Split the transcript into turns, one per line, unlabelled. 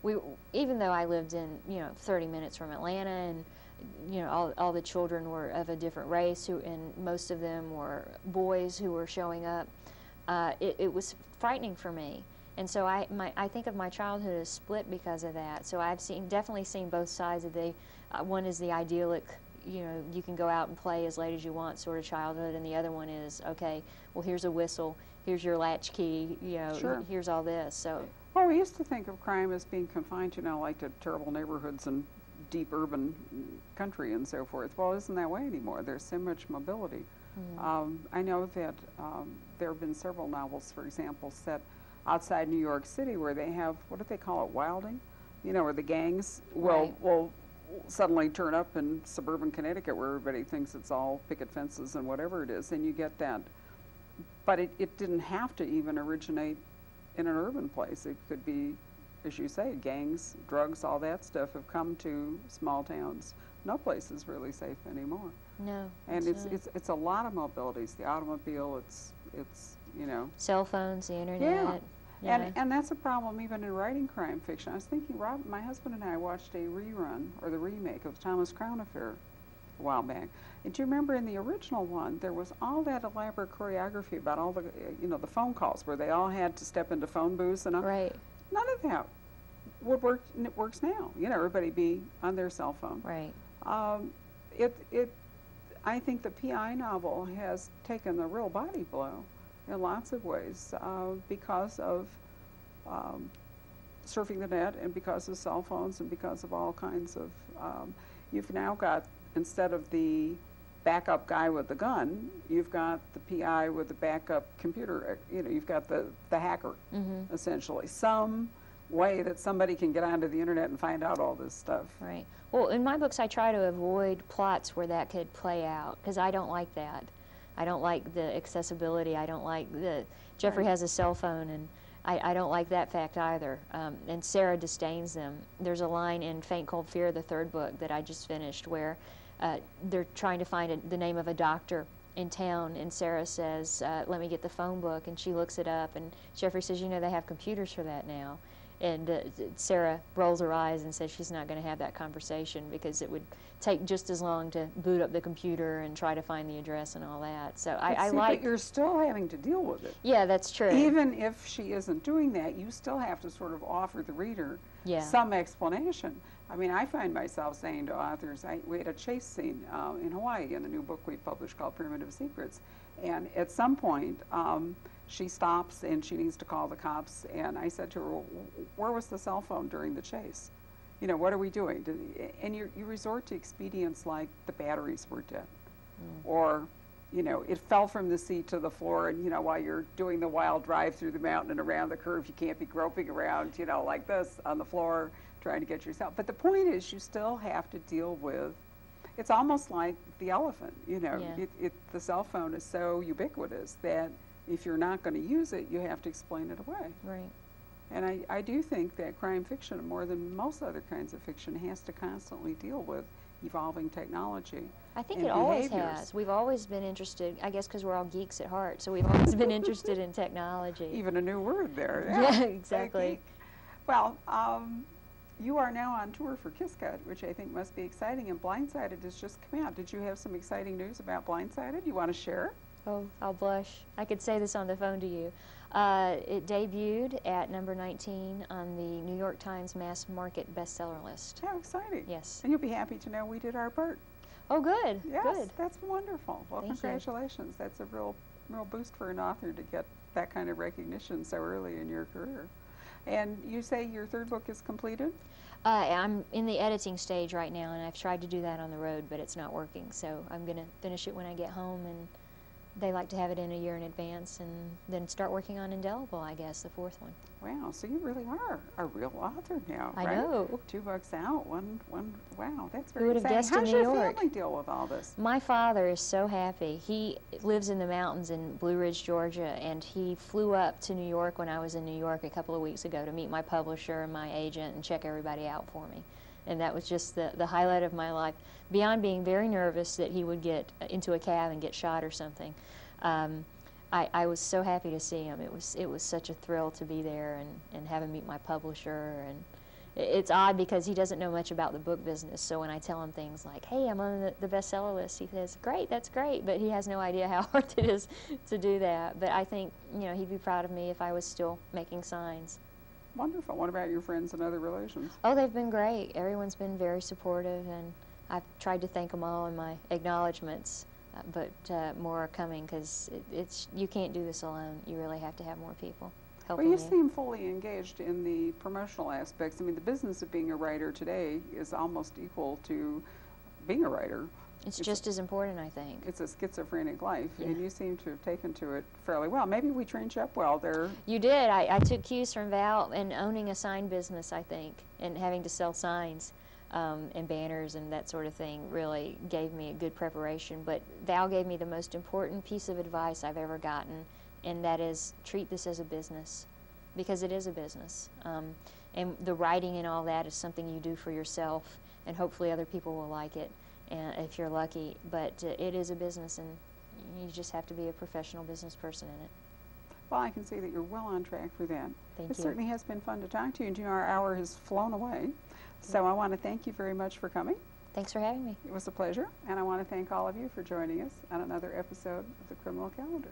even though I lived in, 30 minutes from Atlanta, and all the children were of a different race, and most of them were boys who were showing up, it was frightening for me. And so I think of my childhood as split because of that. So I've definitely seen both sides of the, one is the idyllic, you can go out and play as late as you want sort of childhood, and the other one is, okay, well, here's a whistle, here's your latchkey,
Sure.
here's all this. So,
well, we used to think of crime as being confined, like to terrible neighborhoods and deep urban country and so forth. Well, it isn't that way anymore. There's so much mobility. I know that there have been several novels, for example, set outside New York City where they have, what do they call it, wilding? Where the gangs will suddenly turn up in suburban Connecticut where everybody thinks it's all picket fences and whatever it is, and you get that. But it didn't have to even originate in an urban place. It could be, as you say, gangs, drugs, all that stuff have come to small towns. No place is really safe anymore.
no.
And it's a lot of mobilities. The automobile, it's
Cell phones, the internet.
Yeah.
Yeah.
And that's a problem even in writing crime fiction. I was thinking, Rob, my husband and I watched a rerun or the remake of the Thomas Crown Affair a while back. And do you remember in the original one, there was all that elaborate choreography about all the, the phone calls where they all had to step into phone booths and all.
Right.
None of that would work. It works now. Everybody be on their cell phone.
Right.
I think the PI novel has taken a real body blow in lots of ways because of surfing the net and because of cell phones and because of all kinds of, you've now got, instead of the backup guy with the gun, you've got the PI with the backup computer, you've got the hacker, essentially. Some way that somebody can get onto the internet and find out all this stuff.
Right. Well, in my books, I try to avoid plots where that could play out, because I don't like that. I don't like the accessibility. I don't like Jeffrey has a cell phone, and I don't like that fact either. And Sarah disdains them. There's a line in Faint Cold Fear, the third book that I just finished, where they're trying to find the name of a doctor in town, and Sarah says, let me get the phone book, and she looks it up, and Jeffrey says, they have computers for that now. And Sarah rolls her eyes and says she's not going to have that conversation because it would take just as long to boot up the computer and try to find the address and all that. So I like.
But you're still having to deal with it.
Yeah, that's true.
Even if she isn't doing that, you still have to sort of offer the reader some explanation. I mean, I find myself saying to authors, we had a chase scene in Hawaii in the new book we published called Primitive Secrets. And at some point, she stops and she needs to call the cops. And I said to her, where was the cell phone during the chase? What are we doing? And you resort to expedients like the batteries were dead. Or, it fell from the seat to the floor, and, while you're doing the wild drive through the mountain and around the curve, you can't be groping around, like this on the floor trying to get yourself. But the point is, you still have to deal with, it's almost like the elephant, the cell phone is so ubiquitous that if you're not going to use it, you have to explain it away.
Right.
And I do think that crime fiction, more than most other kinds of fiction, has to constantly deal with evolving technology.
I think it always has. We've always been interested, I guess because we're all geeks at heart, so we've always been interested in technology.
Even a new word there.
Yeah, exactly.
Well, you are now on tour for Kiscut, which I think must be exciting, and Blindsided has just come out. Did you have some exciting news about Blindsided you want to share?
Oh, I'll blush. I could say this on the phone to you. It debuted at number 19 on the New York Times mass market bestseller list.
How exciting.
Yes.
And you'll be happy to know we did our part.
Oh, good.
Yes,
good.
That's wonderful. Well,
Thank
congratulations. You. That's a real boost for an author to get that kind of recognition so early in your career. And you say your third book is completed?
I'm in the editing stage right now, and I've tried to do that on the road, but it's not working. So I'm going to finish it when I get home, and they like to have it in a year in advance, and then start working on Indelible, I guess, the fourth one.
Wow, so you really are a real author now, right?
I know.
2 books out, one, wow, that's very
Who would have guessed in New York?
How does your family deal with all this?
My father is so happy. He lives in the mountains in Blue Ridge, Georgia, and he flew up to New York when I was in New York a couple of weeks ago to meet my publisher and my agent and check everybody out for me. And that was just the highlight of my life. Beyond being very nervous that he would get into a cab and get shot or something, I was so happy to see him. It was such a thrill to be there and have him meet my publisher, and it's odd because he doesn't know much about the book business. So when I tell him things like, hey, I'm on the bestseller list, he says, great, that's great. But he has no idea how hard it is to do that. But I think, you know, he'd be proud of me if I was still making signs.
Wonderful. What about your friends and other relations?
Oh, they've been great. Everyone's been very supportive, and I've tried to thank them all in my acknowledgments. But more are coming, because you can't do this alone. You really have to have more people helping you.
Well, you seem fully engaged in the promotional aspects. I mean, the business of being a writer today is almost equal to being a writer.
It's just as important, I think.
It's a schizophrenic life,
yeah.
and you seem to have taken to it fairly well. Maybe we trained you up well there.
You did. I took cues from Val, and owning a sign business, I think, and having to sell signs and banners and that sort of thing really gave me a good preparation. But Val gave me the most important piece of advice I've ever gotten, and that is treat this as a business, because it is a business. And the writing and all that is something you do for yourself, and hopefully other people will like it, and if you're lucky. But it is a business, and you just have to be a professional business person in it.
Well, I can see that you're well on track for that.
Thank you.
It certainly has been fun to talk to you, and our hour has flown away. So I want to thank you very much for coming.
Thanks for having me.
It was a pleasure, and I want to thank all of you for joining us on another episode of the Criminal Calendar.